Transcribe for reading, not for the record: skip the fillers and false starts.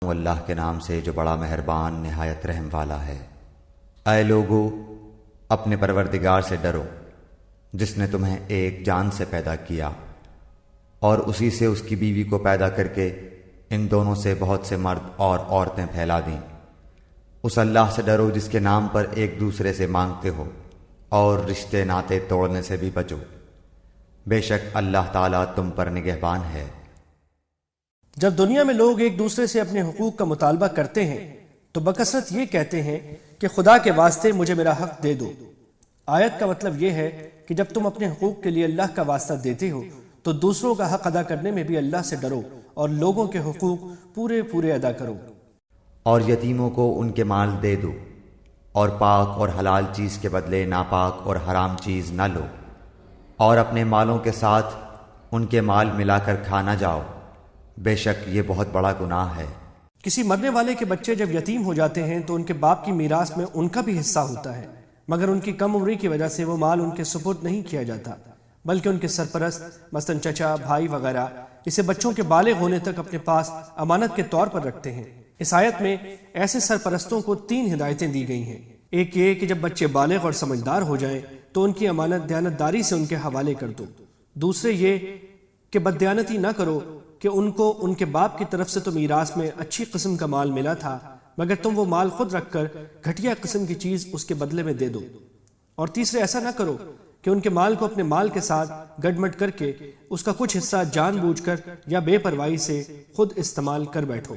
ہوں اللہ کے نام سے جو بڑا مہربان نہایت رحم والا ہے۔ اے لوگو، اپنے پروردگار سے ڈرو جس نے تمہیں ایک جان سے پیدا کیا اور اسی سے اس کی بیوی کو پیدا کر کے ان دونوں سے بہت سے مرد اور عورتیں پھیلا دیں۔ اس اللہ سے ڈرو جس کے نام پر ایک دوسرے سے مانگتے ہو اور رشتے ناطے توڑنے سے بھی بچو، بے شک اللہ تعالیٰ تم پر نگہبان ہے۔ جب دنیا میں لوگ ایک دوسرے سے اپنے حقوق کا مطالبہ کرتے ہیں تو بکثرت یہ کہتے ہیں کہ خدا کے واسطے مجھے میرا حق دے دو۔ آیت کا مطلب یہ ہے کہ جب تم اپنے حقوق کے لیے اللہ کا واسطہ دیتے ہو تو دوسروں کا حق ادا کرنے میں بھی اللہ سے ڈرو اور لوگوں کے حقوق پورے ادا کرو۔ اور یتیموں کو ان کے مال دے دو، اور پاک اور حلال چیز کے بدلے ناپاک اور حرام چیز نہ لو، اور اپنے مالوں کے ساتھ ان کے مال ملا کر کھا نہ جاؤ، بے شک یہ بہت بڑا گناہ ہے۔ کسی مرنے والے کے بچے جب یتیم ہو جاتے ہیں تو ان کے باپ کی میراث میں ان کا بھی حصہ ہوتا ہے، مگر ان کی کم عمری کی وجہ سے وہ مال ان کے سپرد نہیں کیا جاتا، بلکہ ان کے سرپرست مثلاً چچا، بھائی وغیرہ اسے بچوں کے بالغ ہونے تک اپنے پاس امانت کے طور پر رکھتے ہیں۔ اس آیت میں ایسے سرپرستوں کو 3 ہدایتیں دی گئی ہیں۔ ایک یہ کہ جب بچے بالغ اور سمجھدار ہو جائیں تو ان کی امانت دیانتداری سے ان کے حوالے کر دو۔ دوسرے یہ کہ بددیانتی نہ کرو کہ ان کو ان کے باپ کی طرف سے تو میراث میں اچھی قسم کا مال ملا تھا، مگر تم وہ مال خود رکھ کر گھٹیا قسم کی چیز اس کے بدلے میں دے دو۔ اور تیسرے ایسا نہ کرو کہ ان کے مال کو اپنے مال کے ساتھ گڈمڈ کر کے اس کا کچھ حصہ جان بوجھ کر یا بے پرواہی سے خود استعمال کر بیٹھو۔